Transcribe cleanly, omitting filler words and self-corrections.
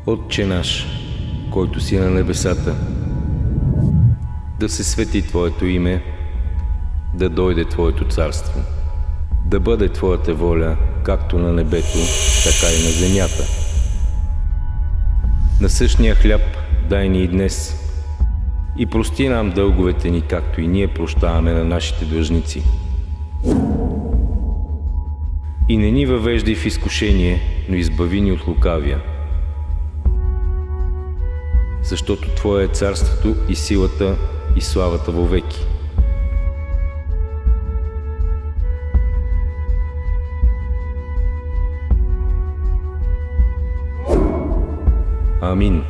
Отче наш, който си на небесата, да се свети Твоето име, да дойде Твоето царство, да бъде Твоята воля, както на небето, така и на земята. Насъщния хляб дай ни и днес и прости нам дълговете ни, както и ние прощаваме на нашите длъжници. И не ни въвеждай в изкушение, но избави ни от лукавия. Защото Твое е царството и силата и славата вовеки. Амин.